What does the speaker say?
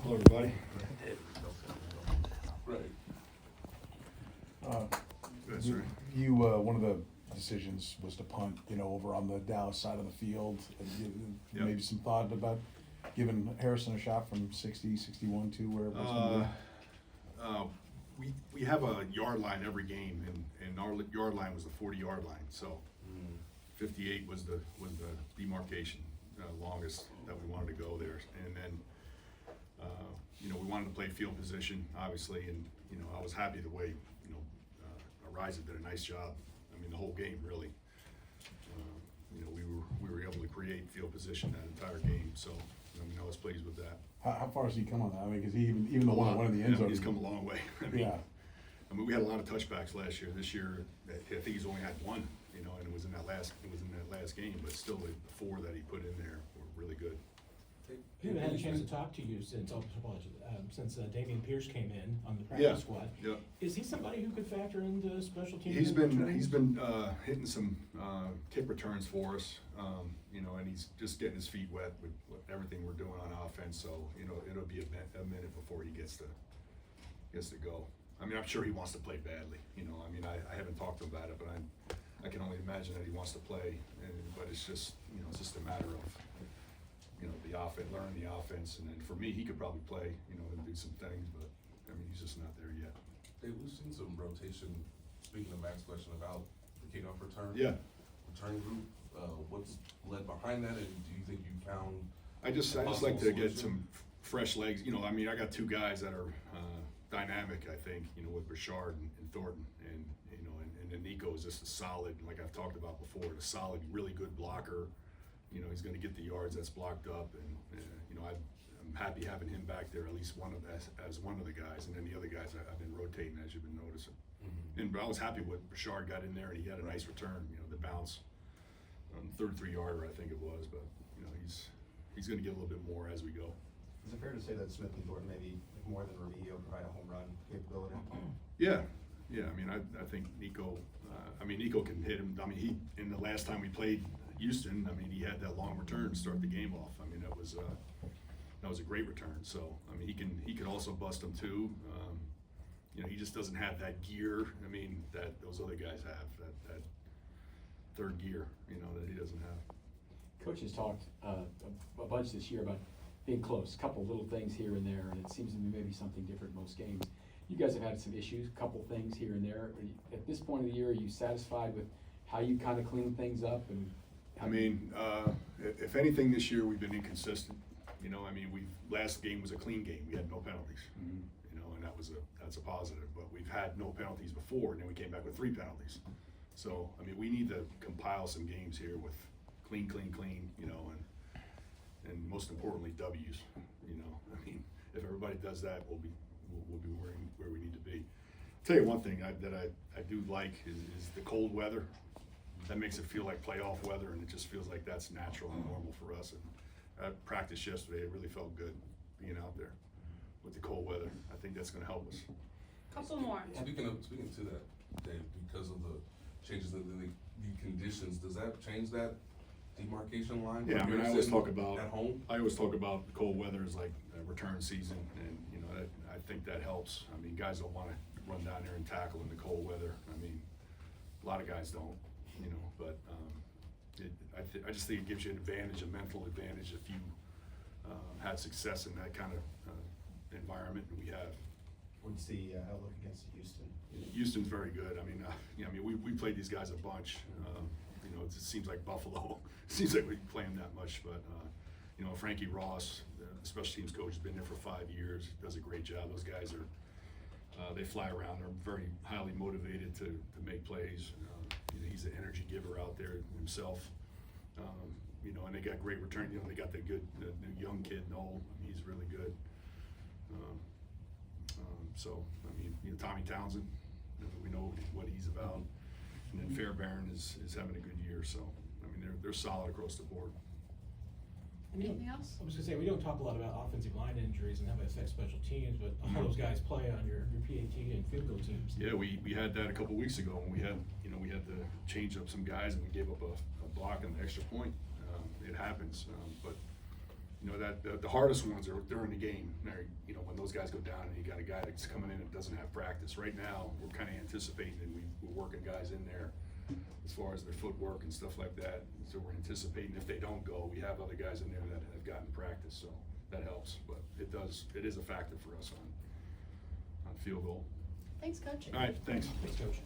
Hello, everybody. Good, sir. You, one of the decisions was to punt, over on the Dallas side of the field. Yep. Maybe some thought about giving Harrison a shot from 60, 61 to where it was going to be? We have a yard line every game, and our yard line was the 40-yard line, so 58 was the demarcation, longest that we wanted to go there. And then, we wanted to play field position, obviously, and, I was happy the way, Ariza did a nice job. I mean, the whole game, really. We were able to create field position that entire game, so, I was pleased with that. How far has he come on that? I mean, because he even the one in the end zone. He's come a long way. Yeah. We had a lot of touchbacks last year. This year, I think he's only had one, and it was in that last game. But still, the four that he put in there were really good. We haven't had a chance to talk to you since Damian Pierce came in on the practice squad. Yeah. Is he somebody who could factor into special teams? He's been hitting some kick returns for us, and he's just getting his feet wet with everything we're doing on offense. So it'll be a minute before he gets to go. I mean, I'm sure he wants to play badly. I haven't talked to him about it, but I can only imagine that he wants to play. But it's just a matter of the offense, learning the offense, and then for me, he could probably play, and do some things, but he's just not there yet. Hey, we've seen some rotation. Speaking of Mac's question about the kickoff return, return group, what's led behind that, and do you think you found? I just like to get some fresh legs. I got two guys that are dynamic. I think with Bouchard and Thornton, and then Nico is just a solid, like I've talked about before, a solid, really good blocker. He's going to get the yards that's blocked up, and I'm happy having him back there, at least as one of the guys, and then the other guys I've been rotating, as you've been noticing. And I was happy when Bouchard got in there, and he had a nice return, the bounce on 33-yarder, I think it was, but he's going to get a little bit more as we go. Is it fair to say that Smith and Thornton maybe more than Remigio provide a home run capability? Yeah. I think Nico. Nico can hit him. In the last time we played Houston, he had that long return to start the game off. That was a great return. So he can also bust them too. He just doesn't have that gear. That those other guys have, that third gear. That he doesn't have. Coach has talked a bunch this year about being close, a couple little things here and there, and it seems to me maybe something different most games. You guys have had some issues, a couple things here and there. At this point of the year, are you satisfied with how you kind of clean things up? And if anything, this year we've been inconsistent. Last game was a clean game. We had no penalties. And that's a positive. But we've had no penalties before, and then we came back with 3 penalties. So we need to compile some games here with clean, and most importantly, W's. If everybody does that, we'll be where we need to be. I'll tell you one thing that I do like is the cold weather. That makes it feel like playoff weather, and it just feels like that's natural and normal for us. And I practiced yesterday. It really felt good being out there with the cold weather. I think that's going to help us. Couple more. Speaking to that, Dave, because of the changes in the conditions, does that change that demarcation line? Yeah, I always talk about at home. I always talk about cold weather as like a return season, and I think that helps. Guys don't want to run down there and tackle in the cold weather. A lot of guys don't, but I just think it gives you an advantage, a mental advantage, if you had success in that kind of environment, and we have. What's the outlook against Houston? Houston's very good. We played these guys a bunch. It seems like Buffalo. It seems like we play them that much, but Frankie Ross, the special teams coach, has been there for 5 years. Does a great job. Those guys are. They fly around. They're very highly motivated to make plays. He's an energy giver out there himself. And they got great return. They got the young kid, Noel. He's really good. Tommy Townsend, we know what he's about. And then Fairbairn is having a good year. So, they're solid across the board. Anything else? I was gonna say, we don't talk a lot about offensive line injuries and how it affects special teams, but all those guys play on your PAT and field goal teams. Yeah, we had that a couple weeks ago when we had to change up some guys, and we gave up a block and an extra point. It happens, but you know, that the hardest ones are during the game. You know, when those guys go down and you got a guy that's coming in and doesn't have practice. Right now, we're kind of anticipating, and we're working guys in there as far as their footwork and stuff like that. So we're anticipating if they don't go, we have other guys in there that have gotten practice, so that helps. But it is a factor for us on field goal. Thanks, Coach. All right, thanks. Thanks, Coach.